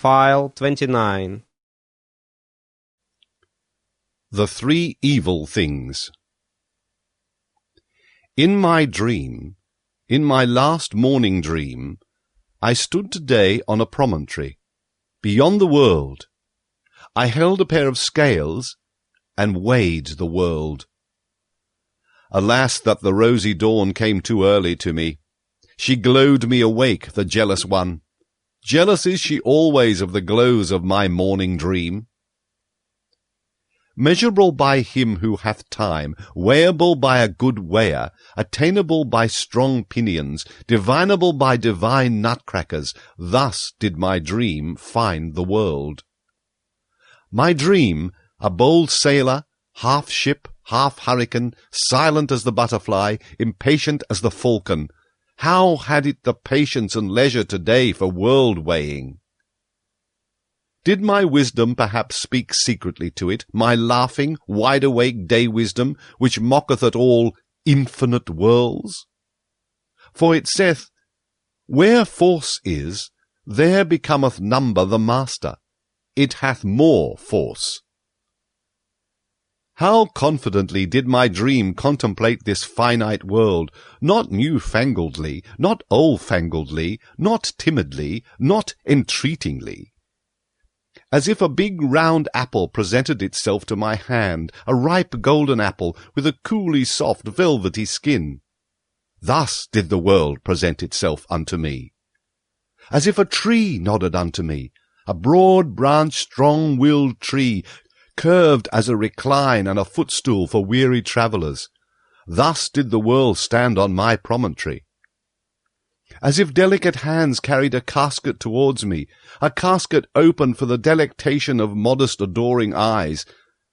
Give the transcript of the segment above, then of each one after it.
File 29. The Three Evil Things. In my dream, in my last morning dream, I stood today on a promontory, beyond the world. I held a pair of scales and weighed the world. Alas, that the rosy dawn came too early to me. She glowed me awake, the jealous one. Jealous is she always of the glows of my morning dream. Measurable by him who hath time, weighable by a good weigher, attainable by strong pinions, divinable by divine nutcrackers, thus did my dream find the world. My dream, a bold sailor, half ship, half hurricane, silent as the butterfly, impatient as the falcon, how had it the patience and leisure today for world-weighing? Did my wisdom perhaps speak secretly to it, my laughing, wide-awake day-wisdom, which mocketh at all infinite worlds? For it saith, where force is, there becometh number the master. It hath more force. How confidently did my dream contemplate this finite world, not new-fangledly, not old-fangledly, not timidly, not entreatingly. As if a big round apple presented itself to my hand, a ripe golden apple with a coolly soft velvety skin. Thus did the world present itself unto me. As if a tree nodded unto me, a broad-branched, strong-willed tree, curved as a recline and a footstool for weary travellers. Thus did the world stand on my promontory. As if delicate hands carried a casket towards me, a casket open for the delectation of modest adoring eyes,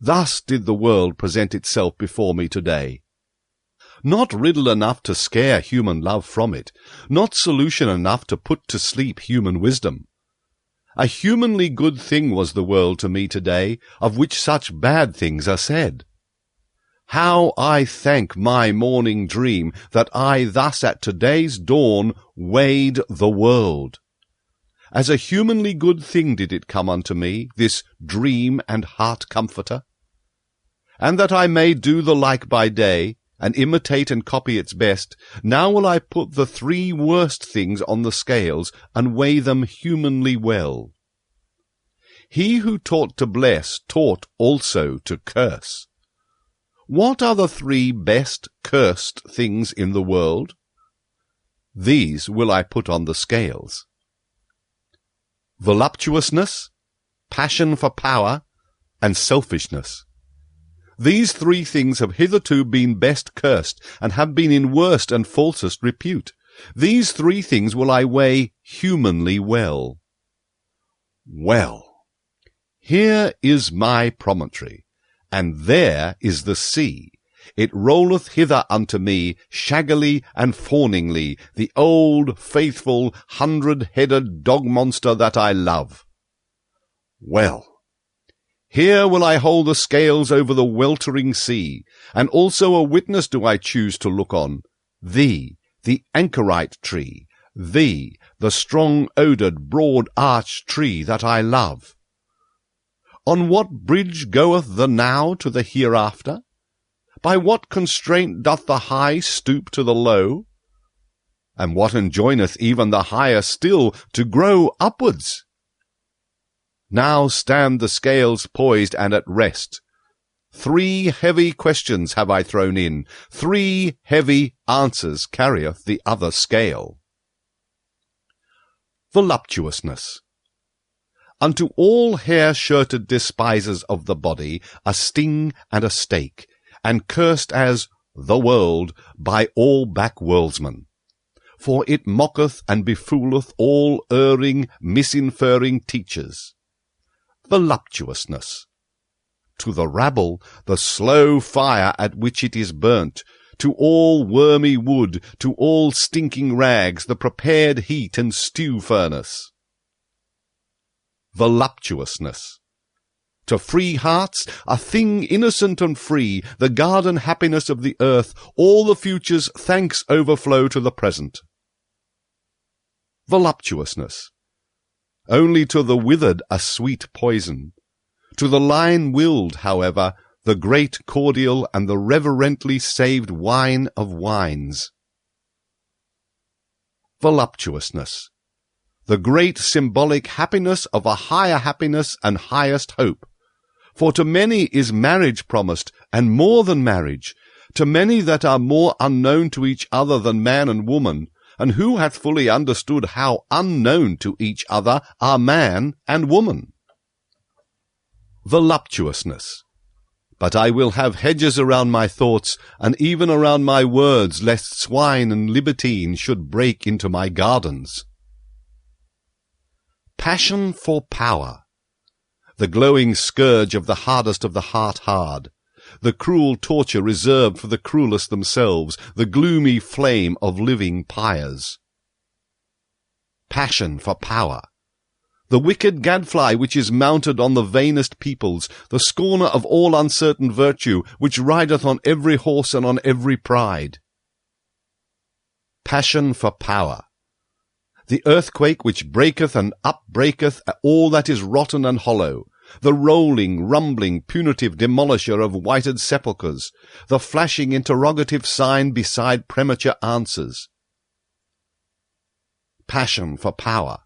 thus did the world present itself before me today. Not riddle enough to scare human love from it, not solution enough to put to sleep human wisdom. A humanly good thing was the world to me today, of which such bad things are said. How I thank my morning dream that I thus at today's dawn weighed the world. As a humanly good thing did it come unto me, this dream and heart comforter. And that I may do the like by day, and imitate and copy its best, now will I put the three worst things on the scales, and weigh them humanly well. He who taught to bless taught also to curse. What are the three best cursed things in the world? These will I put on the scales. Voluptuousness, passion for power, and selfishness. These three things have hitherto been best cursed, and have been in worst and falsest repute. These three things will I weigh humanly well. Well, here is my promontory, and there is the sea. It rolleth hither unto me, shaggily and fawningly, the old, faithful, 100-headed dog-monster that I love. Well, here will I hold the scales over the weltering sea, and also a witness do I choose to look on, thee, the anchorite tree, thee, the strong-odoured, broad-arched tree that I love. On what bridge goeth the now to the hereafter? By what constraint doth the high stoop to the low? And what enjoineth even the higher still to grow upwards? Now stand the scales poised and at rest. 3 heavy questions have I thrown in, 3 heavy answers carrieth the other scale. Voluptuousness. Unto all hair-shirted despisers of the body, a sting and a stake, and cursed as the world by all backworldsmen. For it mocketh and befooleth all erring, misinferring teachers. Voluptuousness. To the rabble, the slow fire at which it is burnt, to all wormy wood, to all stinking rags, the prepared heat and stew furnace. Voluptuousness. To free hearts, a thing innocent and free, the garden happiness of the earth, all the future's thanks overflow to the present. Voluptuousness. Only to the withered a sweet poison. To the lion-willed, however, the great cordial and the reverently saved wine of wines. Voluptuousness. The great symbolic happiness of a higher happiness and highest hope. For to many is marriage promised, and more than marriage, to many that are more unknown to each other than man and woman, and who hath fully understood how unknown to each other are man and woman? Voluptuousness. But I will have hedges around my thoughts, and even around my words, lest swine and libertine should break into my gardens. Passion for power. The glowing scourge of the hardest of the heart hard, the cruel torture reserved for the cruellest themselves, the gloomy flame of living pyres. Passion for power. The wicked gadfly which is mounted on the vainest peoples, the scorner of all uncertain virtue, which rideth on every horse and on every pride. Passion for power. The earthquake which breaketh and upbreaketh all that is rotten and hollow, the rolling, rumbling, punitive demolisher of whited sepulchres, the flashing interrogative sign beside premature answers. Passion for power.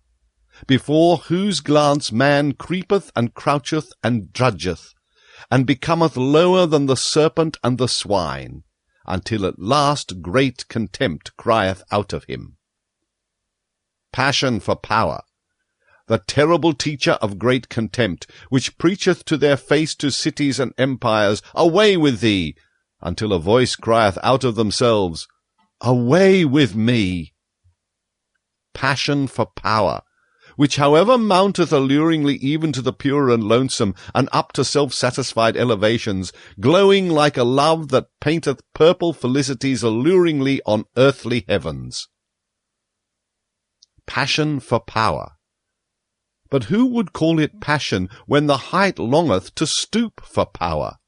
Before whose glance man creepeth and croucheth and drudgeth, and becometh lower than the serpent and the swine, until at last great contempt crieth out of him. Passion for power. The terrible teacher of great contempt, which preacheth to their face to cities and empires, Away with thee! Until a voice crieth out of themselves, Away with me! Passion for power, which however mounteth alluringly even to the pure and lonesome, and up to self-satisfied elevations, glowing like a love that painteth purple felicities alluringly on earthly heavens. Passion for power. But who would call it passion when the height longeth to stoop for power?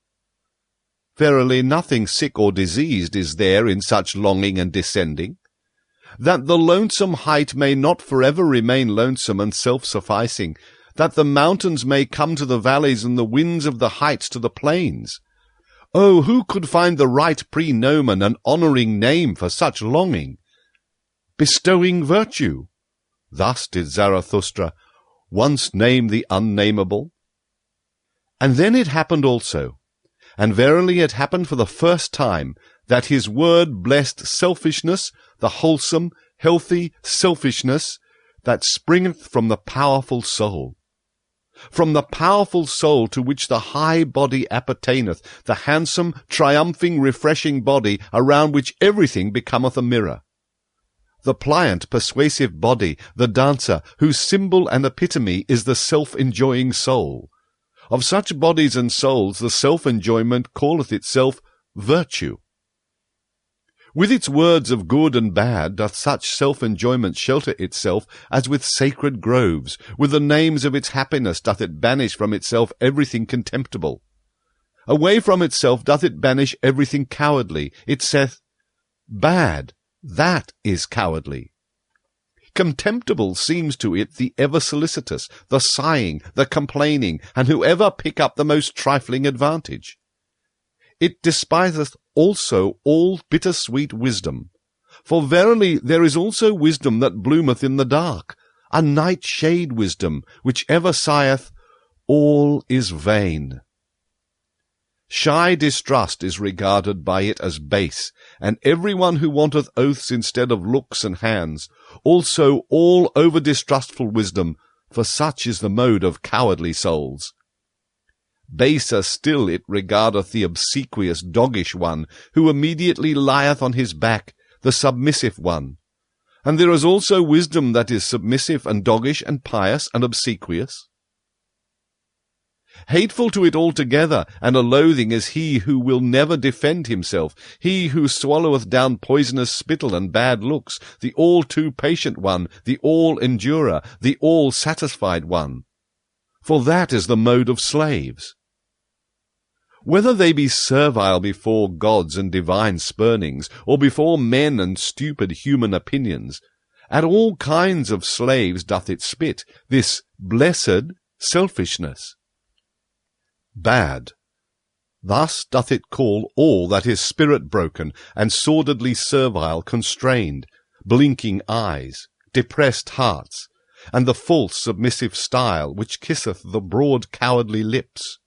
Verily nothing sick or diseased is there in such longing and descending. That the lonesome height may not forever remain lonesome and self-sufficing, that the mountains may come to the valleys and the winds of the heights to the plains. Oh, who could find the right praenomen and honouring name for such longing? Bestowing virtue. Thus did Zarathustra once name the unnameable. And then it happened also, and verily it happened for the first time, that his word blessed selfishness, the wholesome, healthy selfishness that springeth from the powerful soul. From the powerful soul to which the high body appertaineth, the handsome, triumphing, refreshing body around which everything becometh a mirror. The pliant, persuasive body, the dancer, whose symbol and epitome is the self-enjoying soul. Of such bodies and souls the self-enjoyment calleth itself virtue. With its words of good and bad doth such self-enjoyment shelter itself as with sacred groves. With the names of its happiness doth it banish from itself everything contemptible. Away from itself doth it banish everything cowardly. It saith, Bad, that is cowardly. Contemptible seems to it the ever-solicitous, the sighing, the complaining, and whoever pick up the most trifling advantage. It despiseth also all bitter-sweet wisdom. For verily there is also wisdom that bloometh in the dark, a night-shade wisdom, which ever sigheth, All is vain. Shy distrust is regarded by it as base, and every one who wanteth oaths instead of looks and hands, also all over-distrustful wisdom, for such is the mode of cowardly souls. Baser still it regardeth the obsequious doggish one, who immediately lieth on his back, the submissive one. And there is also wisdom that is submissive and doggish and pious and obsequious. Hateful to it altogether, and a loathing is he who will never defend himself, he who swalloweth down poisonous spittle and bad looks, the all-too-patient one, the all-endurer, the all-satisfied one. For that is the mode of slaves. Whether they be servile before gods and divine spurnings, or before men and stupid human opinions, At all kinds of slaves doth it spit, this blessed selfishness. Bad. Thus doth it call all that is spirit-broken and sordidly servile constrained, blinking eyes, depressed hearts, and the false submissive style which kisseth the broad cowardly lips.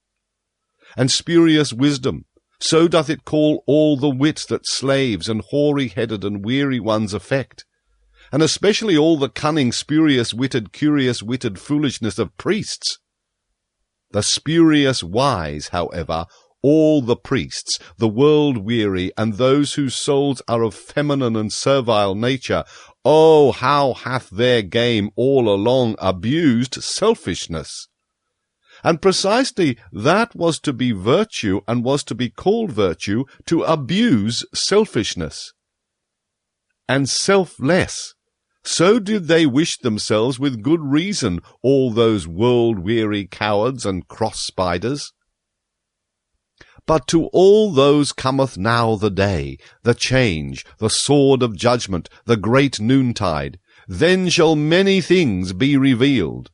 And spurious wisdom, so doth it call all the wit that slaves and hoary-headed and weary ones affect, and especially all the cunning, spurious-witted, curious-witted foolishness of priests. The spurious wise, however, all the priests, the world-weary, and those whose souls are of feminine and servile nature, oh, how hath their game all along abused selfishness! And precisely that was to be virtue, and was to be called virtue, to abuse selfishness. And selfless. So did they wish themselves with good reason, all those world-weary cowards and cross-spiders. But to all those cometh now the day, the change, the sword of judgment, the great noontide. Then shall many things be revealed.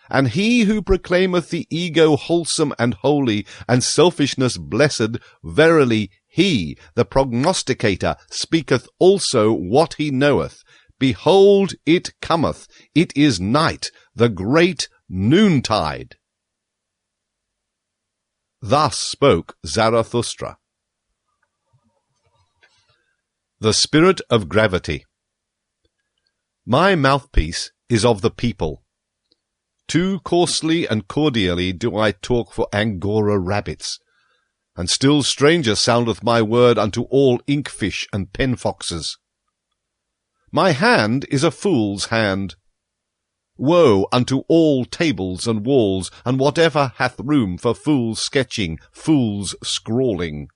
And he who proclaimeth the ego wholesome and holy, and selfishness blessed, verily he, the prognosticator, speaketh also what he knoweth. Behold, it cometh, it is night, the great noontide. Thus spoke Zarathustra. The Spirit of Gravity. My mouthpiece is of the people. Too coarsely and cordially do I talk for Angora rabbits, and still stranger soundeth my word unto all inkfish and pen-foxes. My hand is a fool's hand. Woe unto all tables and walls, and whatever hath room for fool's sketching, fool's scrawling.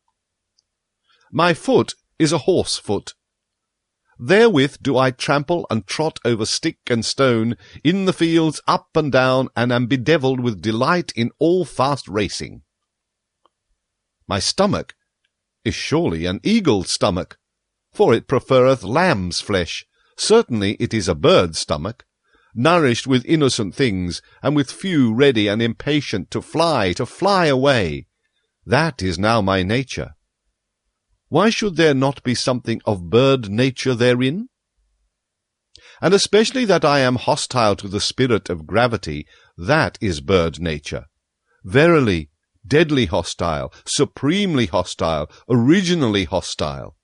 My foot is a horse foot. Therewith do I trample and trot over stick and stone, in the fields up and down, and am bedevilled with delight in all fast racing. My stomach is surely an eagle's stomach, for it preferreth lamb's flesh. Certainly it is a bird's stomach, nourished with innocent things, and with few ready and impatient to fly away. That is now my nature. Why should there not be something of bird nature therein? And especially that I am hostile to the spirit of gravity, that is bird nature. Verily, deadly hostile, supremely hostile, originally hostile.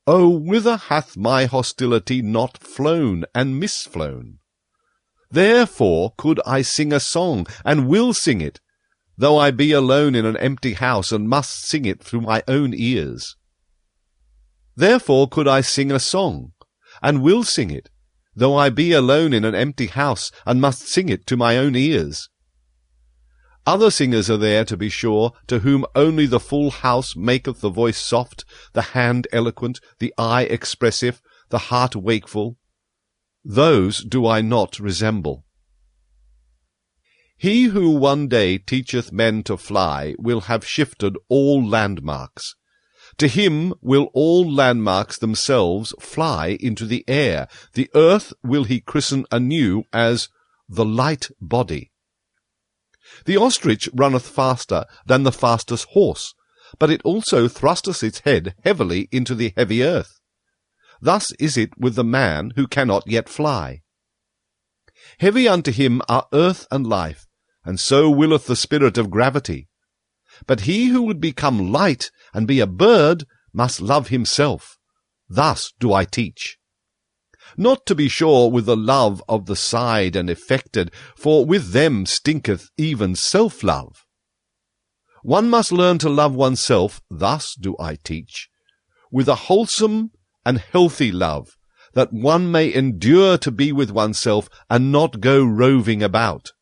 Oh, whither hath my hostility not flown and misflown? Therefore could I sing a song, and will sing it, though I be alone in an empty house, and must sing it through my own ears. Therefore could I sing a song, and will sing it, though I be alone in an empty house, and must sing it to my own ears. Other singers are there, to be sure, to whom only the full house maketh the voice soft, the hand eloquent, the eye expressive, the heart wakeful. Those do I not resemble. He who one day teacheth men to fly will have shifted all landmarks. To him will all landmarks themselves fly into the air. The earth will he christen anew as the light body. The ostrich runneth faster than the fastest horse, but it also thrusteth its head heavily into the heavy earth. Thus is it with the man who cannot yet fly. Heavy unto him are earth and life, and so willeth the spirit of gravity. But he who would become light and be a bird must love himself. Thus do I teach. Not to be sure with the love of the side and affected, for with them stinketh even self-love. One must learn to love oneself, thus do I teach, with a wholesome and healthy love, that one may endure to be with oneself and not go roving about.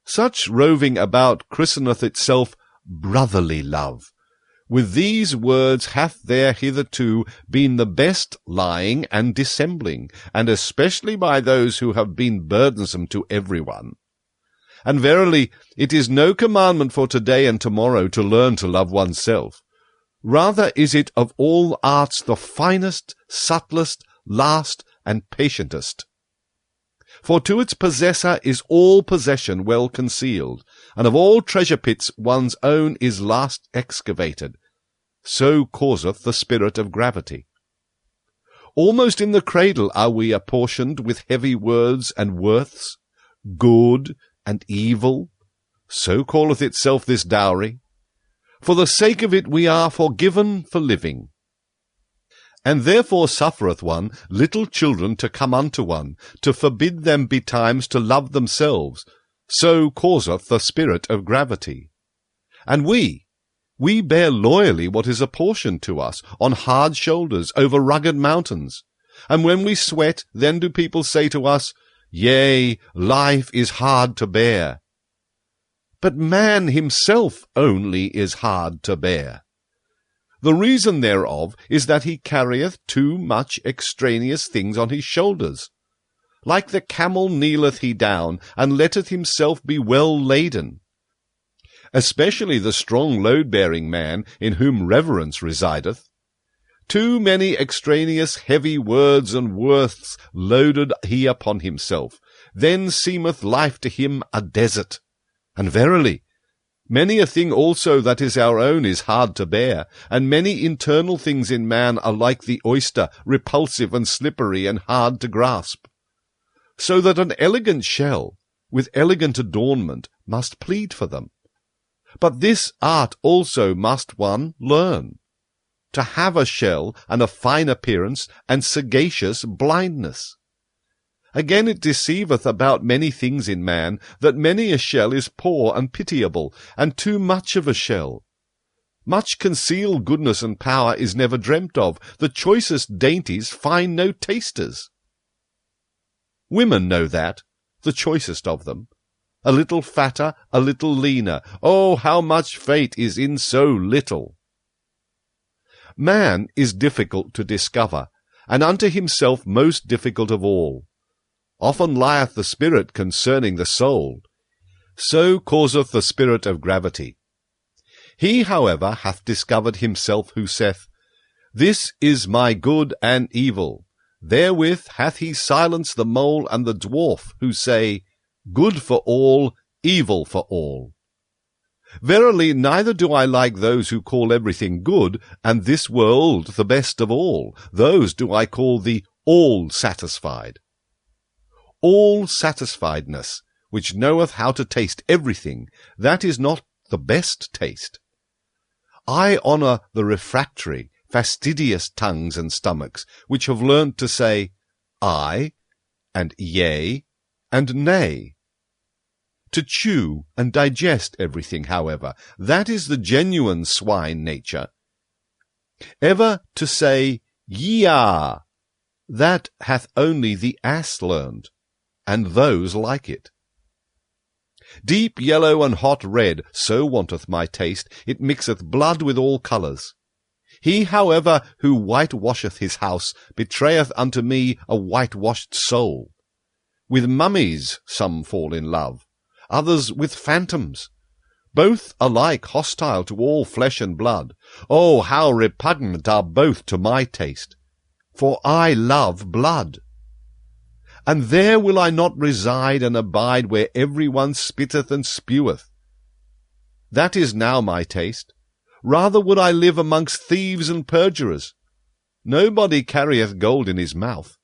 Such roving about christeneth itself brotherly love. With these words hath there hitherto been the best lying and dissembling, and especially by those who have been burdensome to every one. And verily, it is no commandment for today and tomorrow to learn to love oneself. Rather is it of all arts the finest, subtlest, last, and patientest. For to its possessor is all possession well concealed, and of all treasure pits one's own is last excavated. So causeth the spirit of gravity. Almost in the cradle are we apportioned with heavy words and worths, good and evil, so calleth itself this dowry. For the sake of it we are forgiven for living. And therefore suffereth one little children to come unto one, to forbid them betimes to love themselves, so causeth the spirit of gravity. And we bear loyally what is apportioned to us, on hard shoulders, over rugged mountains. And when we sweat, then do people say to us, Yea, life is hard to bear. But man himself only is hard to bear. The reason thereof is that he carrieth too much extraneous things on his shoulders. Like the camel kneeleth he down, and letteth himself be well laden. Especially the strong load-bearing man, in whom reverence resideth. Too many extraneous heavy words and worths loaded he upon himself. Then seemeth life to him a desert. And verily, many a thing also that is our own is hard to bear, and many internal things in man are like the oyster, repulsive and slippery and hard to grasp. So that an elegant shell, with elegant adornment, must plead for them. But this art also must one learn, to have a shell and a fine appearance and sagacious blindness. Again it deceiveth about many things in man, that many a shell is poor and pitiable, and too much of a shell. Much concealed goodness and power is never dreamt of. The choicest dainties find no tasters. Women know that, the choicest of them. A little fatter, a little leaner. Oh, how much fate is in so little! Man is difficult to discover, and unto himself most difficult of all. Often lieth the spirit concerning the soul. So causeth the spirit of gravity. He, however, hath discovered himself who saith, This is my good and evil. Therewith hath he silenced the mole and the dwarf, who say, Good for all, evil for all. Verily, neither do I like those who call everything good, and this world the best of all. Those do I call the all-satisfied. All-satisfiedness, which knoweth how to taste everything, that is not the best taste. I honour the refractory, fastidious tongues and stomachs, which have learnt to say I, and yea, and nay. To chew and digest everything, however, that is the genuine swine nature. Ever to say yea, that hath only the ass learned, and those like it. Deep yellow and hot red, so wanteth my taste, it mixeth blood with all colours. He, however, who whitewasheth his house, betrayeth unto me a whitewashed soul. With mummies some fall in love, others with phantoms, both alike hostile to all flesh and blood. Oh, how repugnant are both to my taste! For I love blood. And there will I not reside and abide where every one spitteth and speweth. That is now my taste. Rather would I live amongst thieves and perjurers. Nobody carrieth gold in his mouth.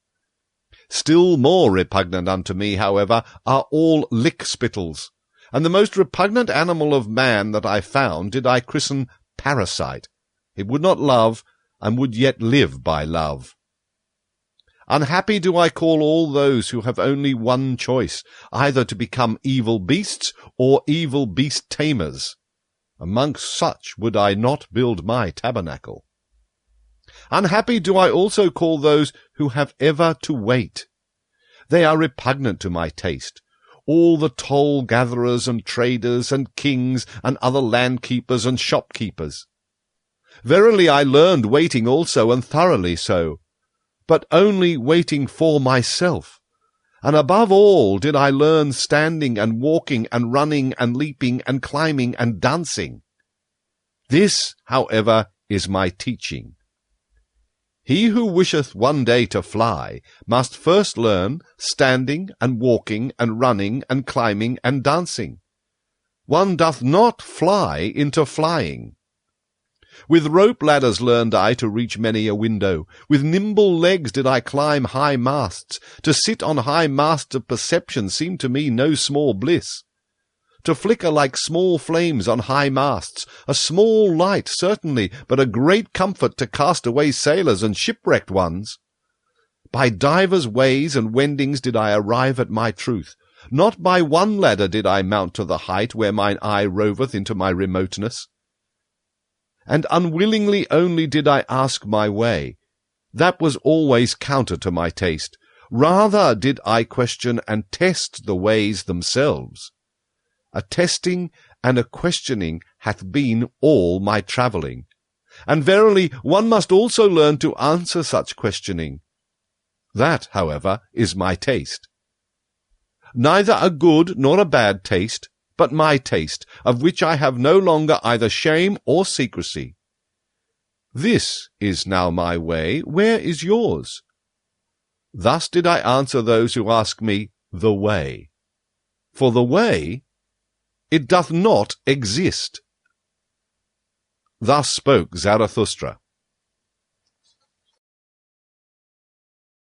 Still more repugnant unto me, however, are all lick-spittles, and the most repugnant animal of man that I found did I christen parasite. It would not love, and would yet live by love. Unhappy do I call all those who have only one choice, either to become evil beasts or evil beast tamers. Amongst such would I not build my tabernacle. Unhappy do I also call those who have ever to wait. They are repugnant to my taste. All the toll-gatherers and traders and kings and other land-keepers and shopkeepers. Verily I learned waiting also, and thoroughly so, but only waiting for myself. And above all did I learn standing and walking and running and leaping and climbing and dancing. This, however, is my teaching. He who wisheth one day to fly must first learn standing and walking and running and climbing and dancing. One doth not fly into flying. With rope ladders learned I to reach many a window. With nimble legs did I climb high masts. To sit on high masts of perception seemed to me no small bliss. To flicker like small flames on high masts, a small light certainly, but a great comfort to cast-away sailors and shipwrecked ones. By divers ways and wendings did I arrive at my truth. Not by one ladder did I mount to the height where mine eye roveth into my remoteness. And unwillingly only did I ask my way. That was always counter to my taste. Rather did I question and test the ways themselves. A testing and a questioning hath been all my travelling. And verily one must also learn to answer such questioning. That, however, is my taste. Neither a good nor a bad taste, but my taste, of which I have no longer either shame or secrecy. This is now my way, where is yours? Thus did I answer those who ask me the way. For the way, it doth not exist. Thus spoke Zarathustra.